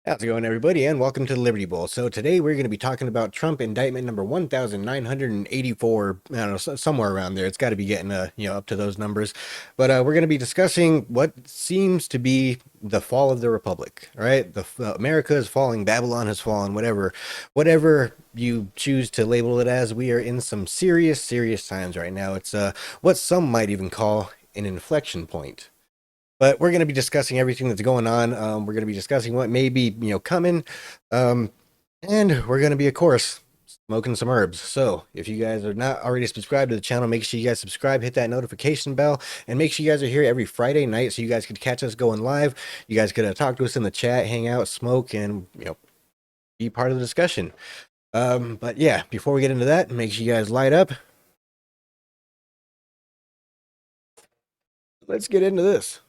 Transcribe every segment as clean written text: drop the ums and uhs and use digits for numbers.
How's it going, everybody, and welcome to the Liberty Bowl. So today we're going to be talking about Trump indictment number 1984. I don't know, somewhere around there. It's got to be getting up to those numbers. But we're going to be discussing what seems to be the fall of the republic. All right, America is falling, Babylon has fallen, whatever you choose to label it as. We are in some serious times right now. It's what some might even call an inflection point. But we're going to be discussing everything that's going on. We're going to be discussing what may be, coming. And we're going to be, of course, smoking some herbs. So if you guys are not already subscribed to the channel, make sure you guys subscribe, hit that notification bell, and make sure you guys are here every Friday night so you guys could catch us going live. You guys could talk to us in the chat, hang out, smoke, and, be part of the discussion. But yeah, before we get into that, make sure you guys light up. Let's get into this.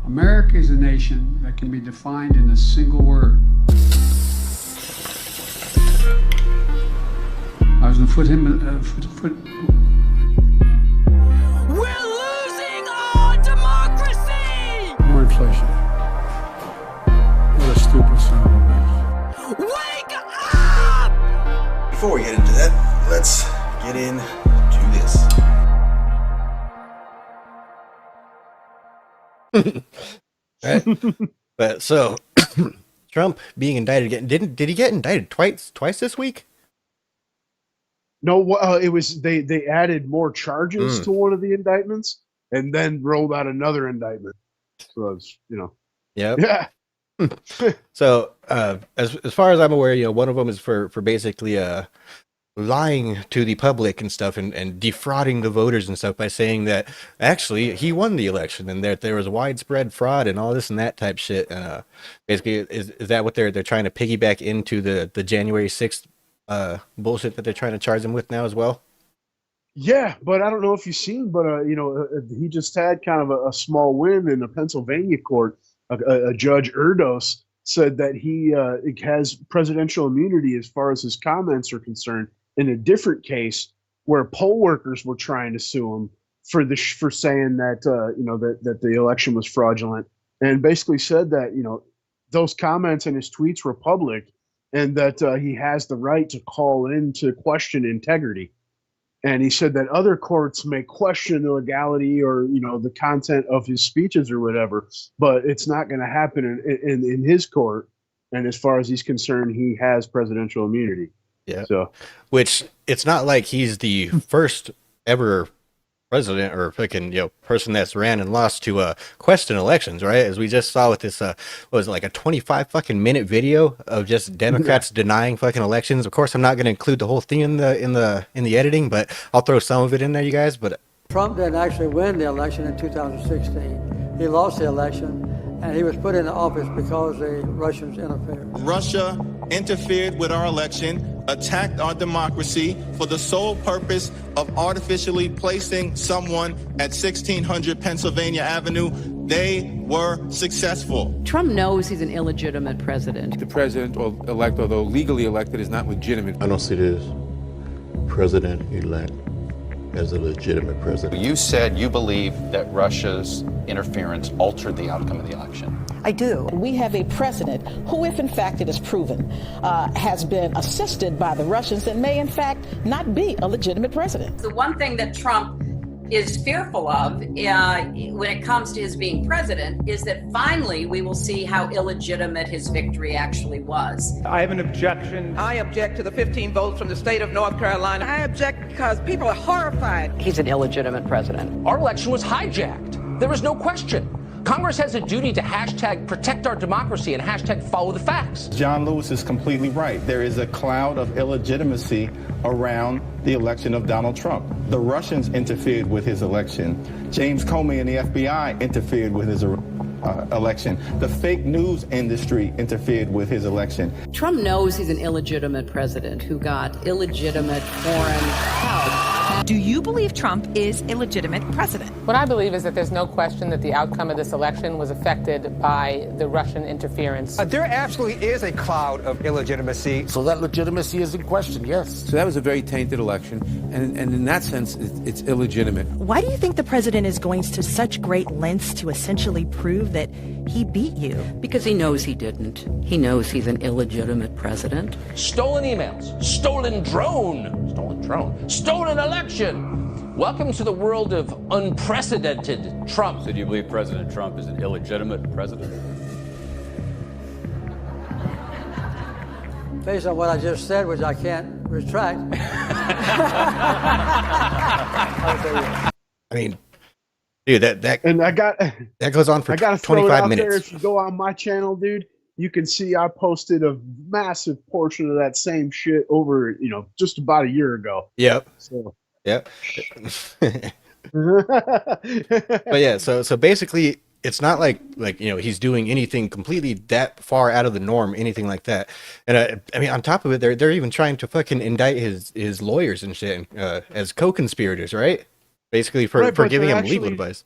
America is a nation that can be defined in a single word. I was going to foot. We're losing our democracy! More inflation. What a stupid son of a bitch. Wake up! Before we get into that, let's get into this. Right. But so Trump being indicted again. Did he get indicted twice this week? No, it was they added more charges to one of the indictments and then rolled out another indictment. So it's, Yep. yeah. So as far as I'm aware, one of them is for basically lying to the public and stuff, and defrauding the voters and stuff by saying that actually he won the election and that there was widespread fraud and all this and that type shit. And basically, is that what they're trying to piggyback into the January 6th bullshit that they're trying to charge him with now as well? Yeah, but I don't know if you've seen, but he just had kind of a small win in a Pennsylvania court. A Judge Erdos said that he has presidential immunity as far as his comments are concerned in a different case where poll workers were trying to sue him for saying that that the election was fraudulent, and basically said that those comments and his tweets were public, and that he has the right to call in to question integrity. And he said that other courts may question the legality or the content of his speeches or whatever, but it's not going to happen in his court. And as far as he's concerned, he has presidential immunity. Yeah. So, which it's not like he's the first ever president or fucking person that's ran and lost to question elections, right? As we just saw with this what was it, like a 25 fucking minute video of just Democrats denying fucking elections. Of course, I'm not going to include the whole thing in the editing, but I'll throw some of it in there, you guys. But Trump didn't actually win the election in 2016. He lost the election, and he was put into office because the Russians interfered. Russia interfered with our election, attacked our democracy for the sole purpose of artificially placing someone at 1600 Pennsylvania Avenue. They were successful. Trump knows he's an illegitimate president. The president-elect, although legally elected, is not legitimate. I don't see this president-elect as a legitimate president. You said you believe that Russia's interference altered the outcome of the election. I do. We have a president who, if in fact it is proven, has been assisted by the Russians and may in fact not be a legitimate president. The one thing that Trump is fearful of when it comes to his being president is that finally we will see how illegitimate his victory actually was. I have an objection. I object to the 15 votes from the state of North Carolina. I object because people are horrified. He's an illegitimate president. Our election was hijacked. There is no question. Congress has a duty to hashtag protect our democracy and hashtag follow the facts. John Lewis is completely right. There is a cloud of illegitimacy around the election of Donald Trump. The Russians interfered with his election. James Comey and the FBI interfered with his election. The fake news industry interfered with his election. Trump knows he's an illegitimate president who got illegitimate foreign help. Do you believe Trump is a legitimate president? What I believe is that there's no question that the outcome of this election was affected by the Russian interference. There absolutely is a cloud of illegitimacy. So that legitimacy is in question, yes. So that was a very tainted election, and in that sense, it's illegitimate. Why do you think the president is going to such great lengths to essentially prove that he beat you? Because he knows he didn't. He knows he's an illegitimate president. Stolen emails, stolen drone, stolen election. Welcome to the world of unprecedented Trump. So do you believe President Trump is an illegitimate president? Based on what I just said, which I can't retract. I mean, dude, that and I got that goes on for I gotta 25 out minutes. There. If you go on my channel, dude, you can see I posted a massive portion of that same shit over, just about a year ago. Yep. So. Yep. But yeah, so basically, it's not like he's doing anything completely that far out of the norm, anything like that. And I mean, on top of it, they're even trying to fucking indict his lawyers and shit as co-conspirators, right? Basically for giving him legal advice.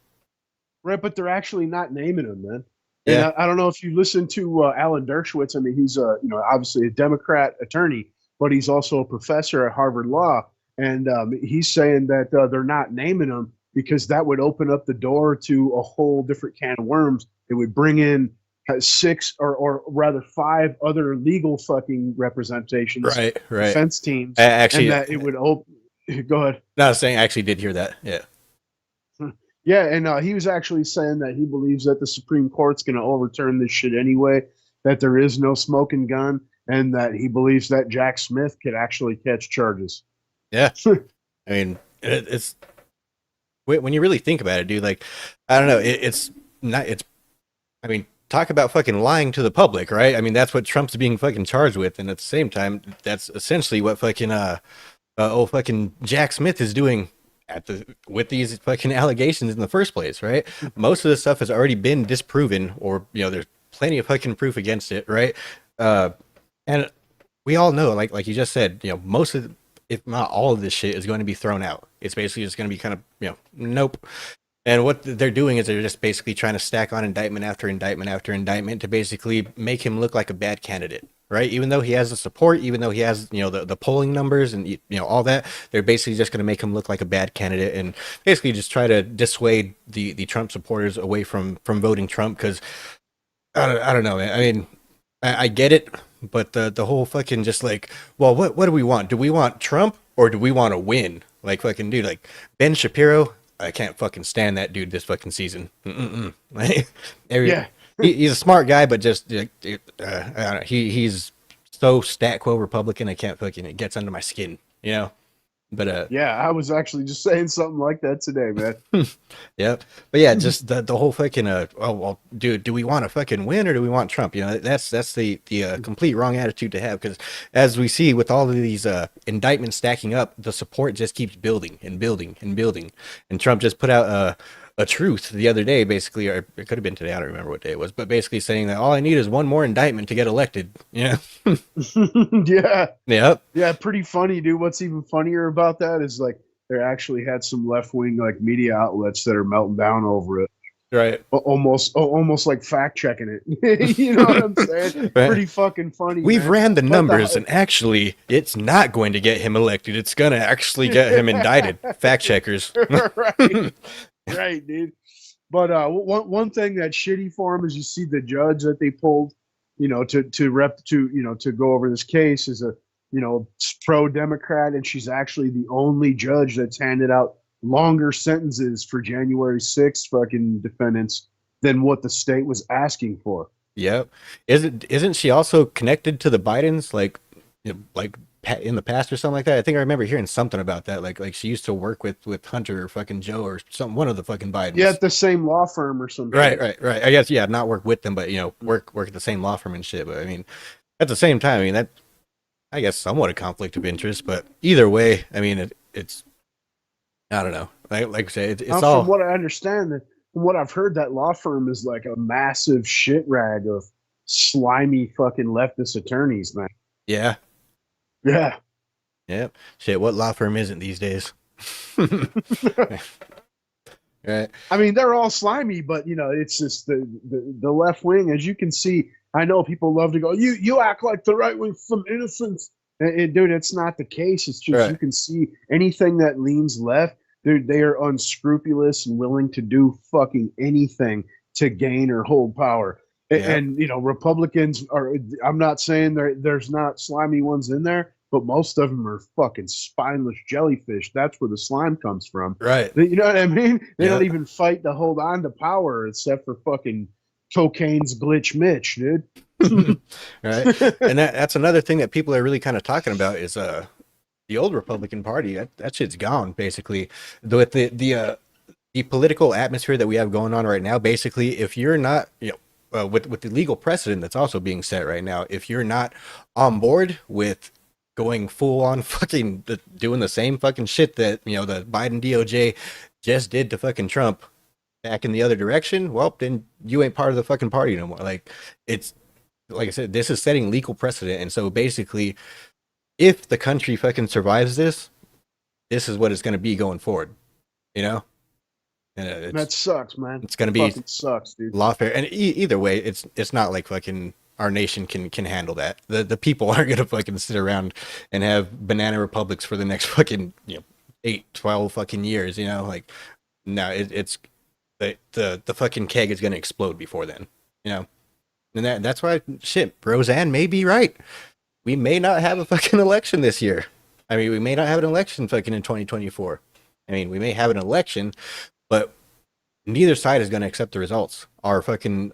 Right, but they're actually not naming him, man. Yeah. And I don't know if you listen to Alan Dershowitz. I mean, he's obviously a Democrat attorney, but he's also a professor at Harvard Law, and he's saying that they're not naming him because that would open up the door to a whole different can of worms. It would bring in 6 or rather 5 other legal fucking representations, right, defense teams, actually, and that it would open. Go ahead. No, I was saying I actually did hear that. Yeah. Yeah, and he was actually saying that he believes that the Supreme Court's going to overturn this shit anyway, that there is no smoking gun, and that he believes that Jack Smith could actually catch charges. Yeah. I mean, it's when you really think about it, dude, like, I don't know, I mean, talk about fucking lying to the public, right? I mean, that's what Trump's being fucking charged with, and at the same time, that's essentially what fucking fucking Jack Smith is doing with these fucking allegations in the first place, right? Most of this stuff has already been disproven, or there's plenty of fucking proof against it, right? And we all know, like you just said, most of, if not all of this shit is going to be thrown out. It's basically just going to be kind of, nope. And what they're doing is they're just basically trying to stack on indictment after indictment after indictment to basically make him look like a bad candidate, right? Even though he has the support, even though he has, the polling numbers and, all that, they're basically just going to make him look like a bad candidate and basically just try to dissuade the Trump supporters away from voting Trump. Because I don't know, man. I mean, I get it, but the whole fucking just like, well, what do we want? Do we want Trump or do we want to win? Like fucking dude, like Ben Shapiro, I can't fucking stand that dude this fucking season. Like, yeah. He's a smart guy, but just I don't know, he's so stat quo Republican. I can't fucking, it gets under my skin, But yeah, I was actually just saying something like that today, man. Yep. But yeah, just the whole fucking oh well, dude, do we want to fucking win or do we want Trump? That's the complete wrong attitude to have, because as we see with all of these indictments stacking up, the support just keeps building and building and building. And Trump just put out a truth the other day, basically, or it could have been today, I don't remember what day it was, but basically saying that all I need is one more indictment to get elected. Yeah. Yeah. Yep. Yeah, pretty funny, dude. What's even funnier about that is like they actually had some left-wing like media outlets that are melting down over it. Right. Almost like fact checking it. You know what I'm saying? Right. Pretty fucking funny. We've man. ran the numbers, and actually, it's not going to get him elected. It's going to actually get him indicted. Fact checkers. Right. Right, dude. But one thing that's shitty for him is you see the judge that they pulled, to go over this case is a pro-Democrat, and she's actually the only judge that's handed out longer sentences for January 6th fucking defendants than what the state was asking for. Yep. Isn't she also connected to the Bidens, like in the past or something like that? I think I remember hearing something about that. Like she used to work with Hunter or fucking Joe or some one of the fucking Bidens. Yeah, at the same law firm or something. Right. I guess, yeah, not work with them, but work at the same law firm and shit. But I mean, at the same time, I mean, that, I guess, somewhat a conflict of interest. But either way, I mean, it's I don't know. Like I say, it's all. From what I understand, from what I've heard, that law firm is like a massive shit rag of slimy fucking leftist attorneys, man. Yeah. Yeah. Yep. Shit, what law firm isn't these days? Right. I mean, they're all slimy, but you know, it's just the left wing, as you can see. I know people love to go, you act like the right wing from innocence, and dude, it's not the case. It's just you Right. can see anything that leans left, they are unscrupulous and willing to do fucking anything to gain or hold power. Yep. And you know, Republicans are. I'm not saying there's not slimy ones in there, but most of them are fucking spineless jellyfish. That's where the slime comes from. Right. You know what I mean? They Yeah. don't even fight to hold on to power except for fucking cocaine's glitch Mitch, dude. Right. And that's another thing that people are really kind of talking about is the old Republican Party. That shit's gone basically. With the political atmosphere that we have going on right now, basically, if you're not, with the legal precedent that's also being set right now, if you're not on board with going full on fucking doing the same fucking shit that the Biden DOJ just did to fucking Trump back in the other direction, well, then you ain't part of the fucking party no more. Like, it's like I said, this is setting legal precedent, and so basically, if the country fucking survives this, this is what it's going to be going forward. You know. And that sucks, man. It's going to be fucking sucks, dude. Lawfare, and either way, it's not like fucking our nation can handle that. The people aren't going to fucking sit around and have banana republics for the next fucking 8-12 fucking years. Like no, it's the fucking keg is going to explode before then. And that's why shit, Roseanne may be right. We may not have a fucking election this year. I mean, we may not have an election fucking in 2024. I mean, we may have an election, but neither side is going to accept the results. Our fucking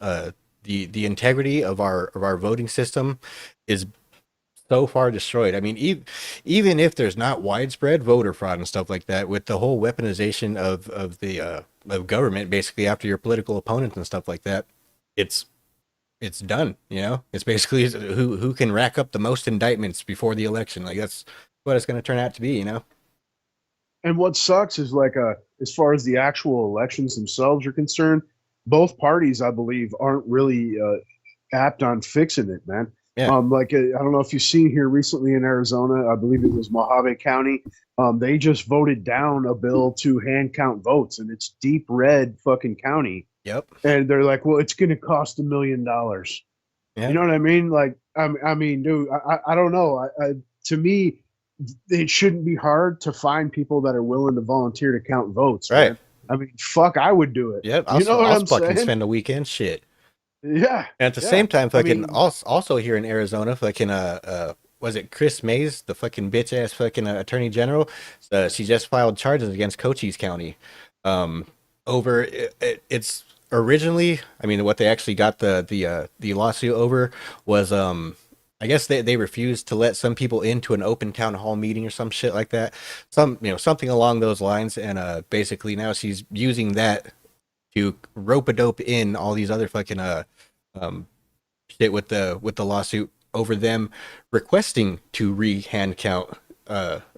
the integrity of our voting system is so far destroyed. I mean, even if there's not widespread voter fraud and stuff like that, with the whole weaponization of government, basically after your political opponents and stuff like that, it's done. It's basically who can rack up the most indictments before the election. Like that's what it's going to turn out to be. And what sucks is like as far as the actual elections themselves are concerned, both parties, I believe, aren't really apt on fixing it, man. Yeah. Like I don't know if you've seen here recently in Arizona, I believe it was Mojave County. They just voted down a bill to hand count votes, and it's deep red fucking county. Yep. And they're like, well, it's going to cost $1 million. Yeah. You know what I mean? Like, I mean, dude, I don't know. To me, it shouldn't be hard to find people that are willing to volunteer to count votes. Right. Man. I mean, fuck, I would do it. Yep. You know what I'll I'm fucking saying? spend a weekend. Shit. Yeah. And at the same time, fucking also here in Arizona, fucking was it Chris Mays, the fucking bitch ass fucking attorney general? She just filed charges against Cochise County. Over it's originally, I mean, what they actually got the lawsuit over was I guess they refused to let some people into an open town hall meeting or some shit like that. Something along those lines. And basically now she's using that to rope-a-dope in all these other fucking shit with the lawsuit over them requesting to hand count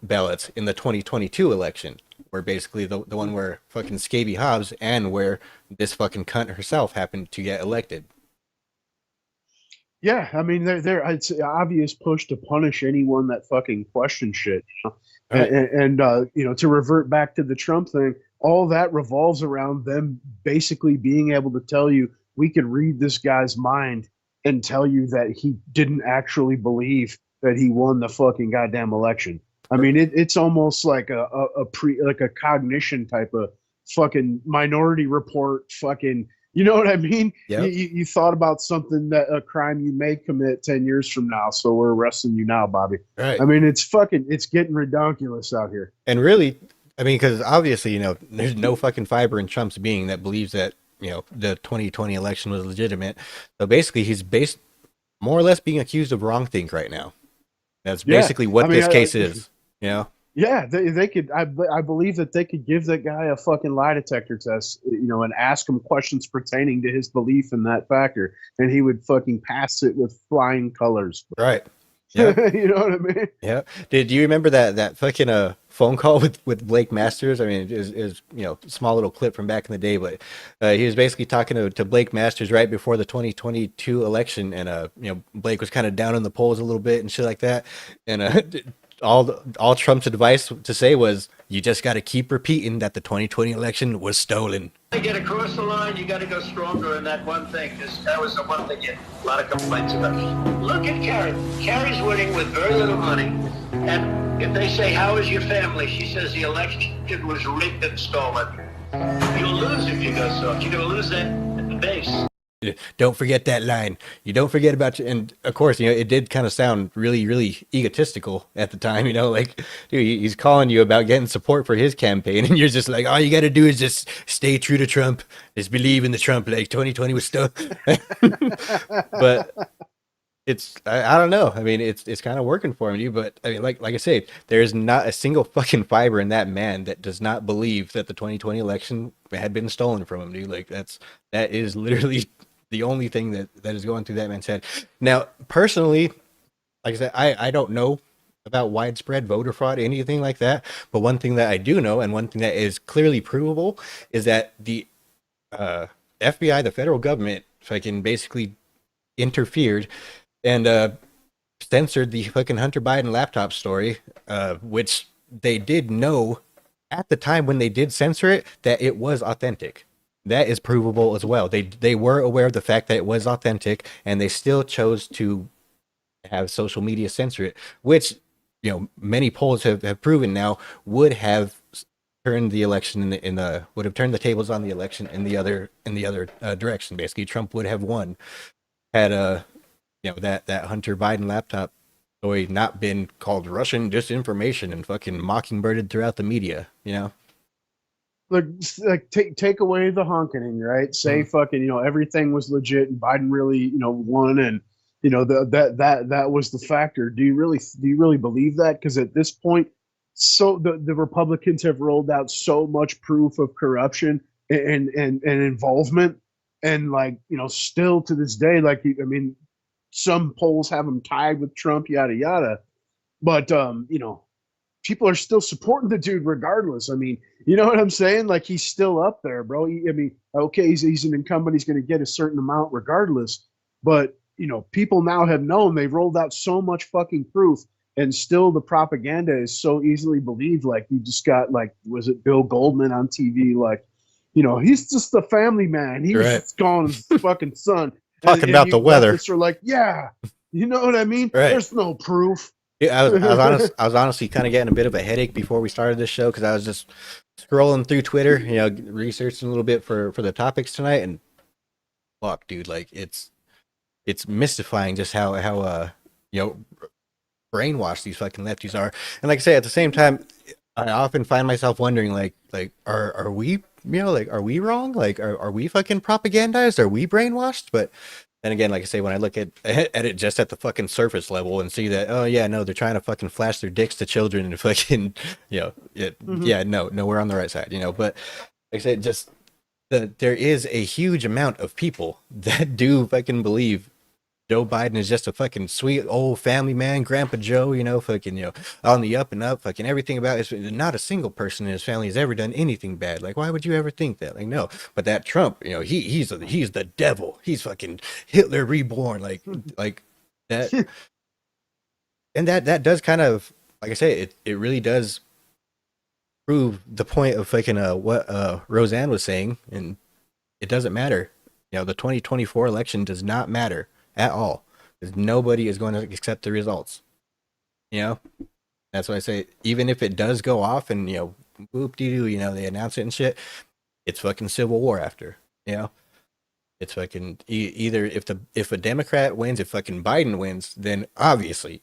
ballots in the 2022 election, where basically the one where fucking Scabby Hobbs and where this fucking cunt herself happened to get elected. Yeah, I mean, it's an obvious push to punish anyone that fucking questions shit. Right. And to revert back to the Trump thing, all that revolves around them basically being able to tell you, we could read this guy's mind and tell you that he didn't actually believe that he won the fucking goddamn election. I mean, it's almost like a cognition type of fucking Minority Report fucking. You know what I mean? Yep. You thought about something, that a crime you may commit 10 years from now, so we're arresting you now, Bobby. Right. I mean, it's getting redonkulous out here. And really, I mean, because obviously, there's no fucking fiber in Trump's being that believes that, the 2020 election was legitimate. So basically, he's more or less being accused of wrongthink right now. That's basically what this case is, Yeah, they could. I believe that they could give that guy a fucking lie detector test, and ask him questions pertaining to his belief in that factor, and he would fucking pass it with flying colors. Right. Yeah. You know what I mean? Yeah. Did you remember that fucking phone call with Blake Masters? I mean, it is small little clip from back in the day, but he was basically talking to Blake Masters right before the 2022 election, and Blake was kind of down in the polls a little bit and shit like that, and all Trump's advice to say was, you just got to keep repeating that the 2020 election was stolen. To get across the line, you got to go stronger in that one thing, because that was the one thing you a lot of complaints about. Look at Carrie. Carrie's winning with very little money, and if they say, how is your family? She says the election was rigged and stolen. You'll lose if you go soft. You're going to lose that at the base. Don't forget that line. You don't forget about you. And of course, it did kind of sound really, really egotistical at the time. Like, dude, he's calling you about getting support for his campaign, and you're just like, all you got to do is just stay true to Trump. Just believe in the Trump. Like 2020 was stuff. But I don't know. I mean, it's kind of working for him, dude. But I mean, like I say, there's not a single fucking fiber in that man that does not believe that the 2020 election had been stolen from him, dude. Like that is literally the only thing that is going through that man's head. Now, personally, like I said, I don't know about widespread voter fraud, anything like that. But one thing that I do know, and one thing that is clearly provable, is that the FBI, the federal government, fucking basically interfered and censored the fucking Hunter Biden laptop story, which they did know at the time when they did censor it that it was authentic. That is provable as well. They were aware of the fact that it was authentic, and they still chose to have social media censor it, which many polls have proven now would have turned the election would have turned the tables on the election in the other direction. Basically, Trump would have won had that Hunter Biden laptop story not been called Russian disinformation and fucking mockingbirded throughout the media. Like take away the honking, right? Say fucking everything was legit and Biden really won, and that was the factor. Do you really believe that? Because at this point, so the Republicans have rolled out so much proof of corruption and involvement, and still to this day, some polls have them tied with Trump, yada yada, but people are still supporting the dude regardless. I mean, you know what I'm saying? Like, he's still up there, bro. Okay, he's an incumbent. He's going to get a certain amount regardless. But, people now have known. They've rolled out so much fucking proof, and still the propaganda is so easily believed. Like, you just got, was it Bill Goldman on TV? Like, he's just a family man. He was just calling his fucking son. Talking about the weather. Are like, yeah. You know what I mean? Right. There's no proof. Yeah, I was honestly kind of getting a bit of a headache before we started this show, because I was just scrolling through Twitter, researching a little bit for the topics tonight, and fuck, dude, like it's mystifying just how brainwashed these fucking lefties are. And like I say, at the same time, I often find myself wondering, like are we are we wrong? Like are we fucking propagandized? Are we brainwashed? But then again, like I say, when I look at it just at the fucking surface level and see that, oh yeah, no, they're trying to fucking flash their dicks to children and fucking, yeah, no, we're on the right side, But like I said, just there is a huge amount of people that do fucking believe Joe Biden is just a fucking sweet old family man, Grandpa Joe, fucking, on the up and up, fucking everything about it. Not a single person in his family has ever done anything bad. Like, why would you ever think that? Like, no. But that Trump, he's the devil. He's fucking Hitler reborn. Like that. And that does kind of, like I say, it really does prove the point of fucking what Roseanne was saying, and it doesn't matter. The 2024 election does not matter at all, because nobody is going to accept the results. That's why I say, even if it does go off and whoop de doo, they announce it and shit, it's fucking civil war after. It's fucking either if a Democrat wins, if fucking Biden wins, then obviously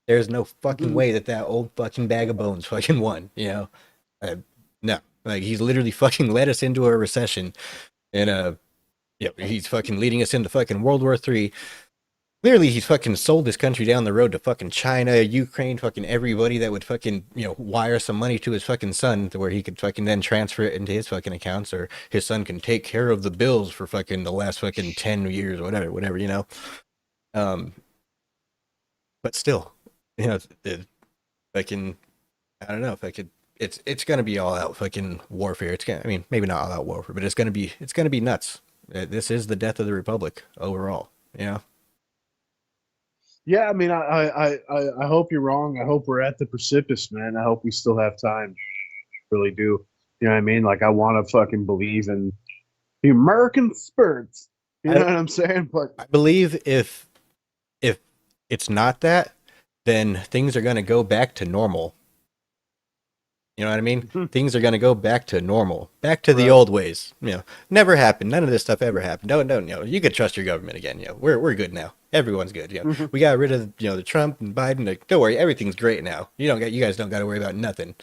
there's no fucking way that old fucking bag of bones fucking won. No, like, he's literally fucking led us into a recession, and he's fucking leading us into fucking World War III. Clearly, he's fucking sold this country down the road to fucking China, Ukraine, fucking everybody that would fucking, wire some money to his fucking son, to where he could fucking then transfer it into his fucking accounts, or his son can take care of the bills for fucking the last fucking 10 years or whatever. But still, fucking, I don't know if I could. It's gonna be all out fucking warfare. Maybe not all out warfare, but it's gonna be nuts. This is the death of the republic overall. Yeah, I mean, I hope you're wrong. I hope we're at the precipice, man. I hope we still have time. Really do. You know what I mean? Like, I want to fucking believe in the American spirits. You know I, what I'm saying? But I believe if it's not that, then things are going to go back to normal. You know what I mean? Things are going to go back to normal, back to the Right. old ways. Never happened. None of this stuff ever happened. No. You could trust your government again. We're good now. Everyone's good. We got rid of the Trump and Biden. Like, don't worry, everything's great now. You guys don't got to worry about nothing.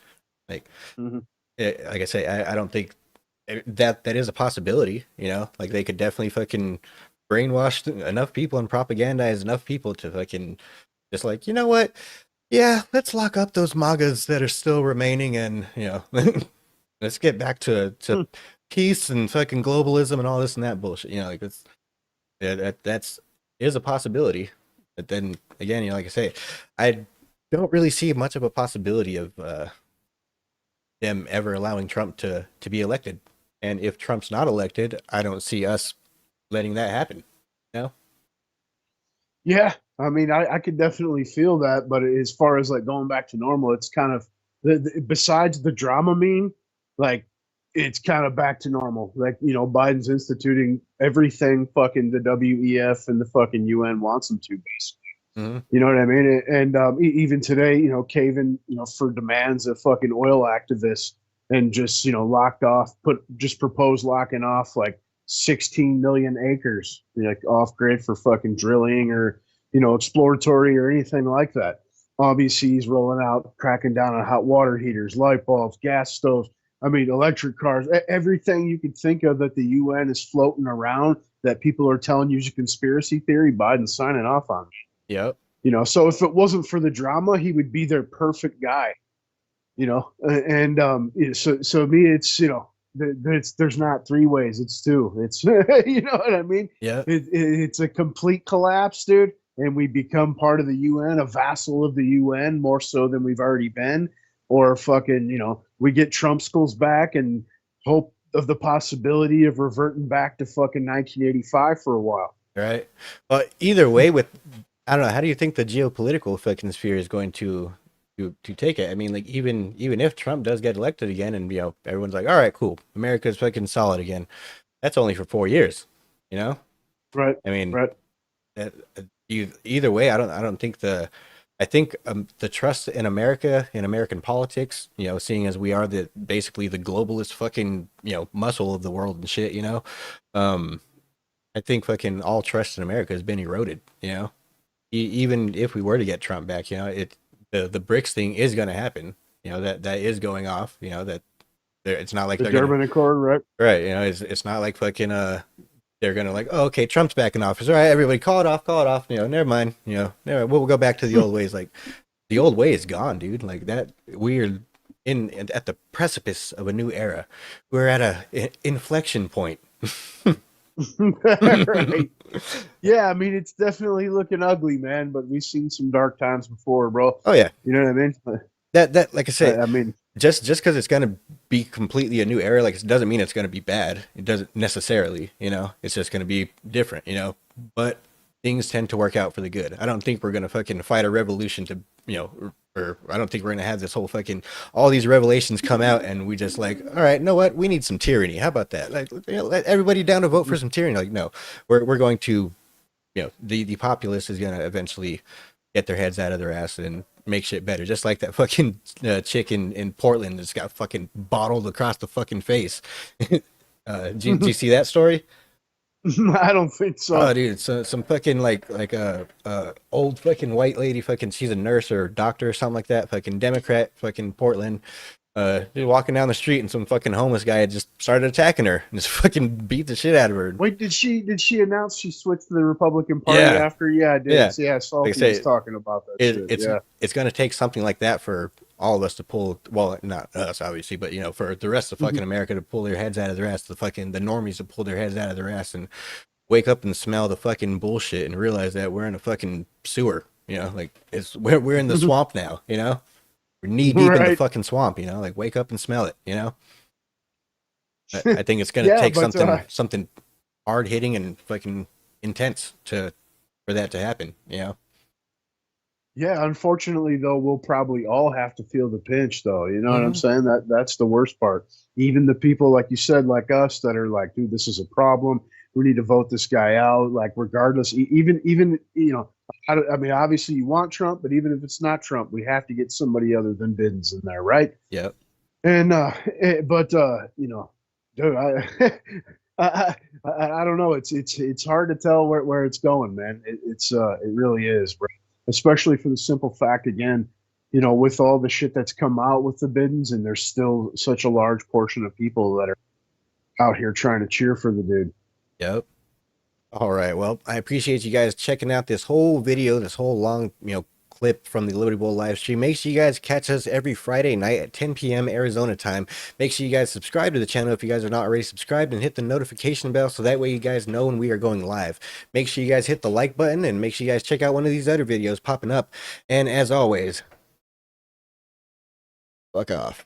Like, like I say, I don't think that is a possibility. Like they could definitely fucking brainwash enough people and propagandize enough people to fucking just like, you know what? Yeah, let's lock up those MAGAs that are still remaining, and let's get back to peace and fucking globalism and all this and that bullshit. Like that's is a possibility. But then again, like I say, I don't really see much of a possibility of them ever allowing Trump to be elected. And if Trump's not elected, I don't see us letting that happen. No. yeah, I mean, I could definitely feel that. But as far as like going back to normal, it's kind of besides the drama mean, like it's kind of back to normal. Like, Biden's instituting everything fucking the WEF and the fucking UN wants him to, basically. You know what I mean? And even today, caving, for demands of fucking oil activists and just, just proposed locking off like 16 million acres, like off grid for fucking drilling or, exploratory or anything like that. Obviously, he's rolling out, cracking down on hot water heaters, light bulbs, gas stoves. I mean, electric cars, everything you could think of that the UN is floating around that people are telling you is a conspiracy theory, Biden's signing off on. Yep. So if it wasn't for the drama, he would be their perfect guy. And so me, it's there's not three ways, it's two. It's you know what I mean? Yeah. It's a complete collapse, dude. And we become part of the UN, a vassal of the UN, more so than we've already been, or fucking we get Trump schools back and hope of the possibility of reverting back to fucking 1985 for a while. Right. Well, either way, I don't know. How do you think the geopolitical fucking sphere is going to take it? I mean, like even if Trump does get elected again, and everyone's like, all right, cool, America's fucking solid again. That's only for 4 years. Right. I mean, right. Either way, I don't think I think the trust in America, in American politics, seeing as we are basically the globalist fucking muscle of the world and shit, I think fucking all trust in America has been eroded. Even if we were to get Trump back, the BRICS thing is going to happen. That is going off. That it's not like the they're Durban Accord, right? Right. It's not like fucking they're gonna like, oh, okay, Trump's back in office. All right, everybody, call it off. Never mind. We'll go back to the old ways. Like the old way is gone, dude. Like that we're at the precipice of a new era. We're at a inflection point. Right. Yeah, I mean, it's definitely looking ugly, man, but we've seen some dark times before, bro. Oh yeah. You know what I mean? That like I say, I mean, just because it's gonna be completely a new era, like it doesn't mean it's gonna be bad. It doesn't necessarily, it's just gonna be different, but things tend to work out for the good. I don't think we're gonna fucking fight a revolution to, or I don't think we're gonna have this whole fucking all these revelations come out and we just like, all right, you know what, we need some tyranny. How about that? Like, let everybody down to vote for some tyranny. Like, no, we're going to, the populace is gonna eventually get their heads out of their ass and make shit better. Just like that fucking chick in Portland that's got fucking bottled across the fucking face. Did you see that story? I don't think so. Oh, dude, some fucking like old fucking white lady, fucking, she's a nurse or doctor or something like that, fucking Democrat, fucking Portland. Dude, walking down the street and some fucking homeless guy had just started attacking her and just fucking beat the shit out of her. Wait, did she announce she switched to the Republican Party after? Yeah, I did. Yeah, Salty was talking about that. It's going to take something like that for all of us to pull. Well, not us obviously, but for the rest of fucking America to pull their heads out of their ass. The normies to pull their heads out of their ass and wake up and smell the fucking bullshit and realize that we're in a fucking sewer. Like we're in the swamp now. We're knee deep in the fucking swamp, like wake up and smell it, I think it's going to take something hard hitting and fucking intense for that to happen, Yeah, unfortunately though, we'll probably all have to feel the pinch though. You know what I'm Hmm. saying? That's the worst part. Even the people like you said, like us, that are like, dude, this is a problem. We need to vote this guy out. Like, regardless, even I mean, obviously you want Trump, but even if it's not Trump, we have to get somebody other than Bidens in there, right? Yep. And dude, I don't know. It's hard to tell where it's going, man. It really is, bro. Especially for the simple fact, again, with all the shit that's come out with the Bidens, and there's still such a large portion of people that are out here trying to cheer for the dude. Yep. All right. Well, I appreciate you guys checking out this whole video, this whole long, clip from the Liberty Bowl live stream. Make sure you guys catch us every Friday night at 10 p.m. Arizona time. Make sure you guys subscribe to the channel if you guys are not already subscribed, and hit the notification bell so that way you guys know when we are going live. Make sure you guys hit the like button, and make sure you guys check out one of these other videos popping up. And as always, fuck off.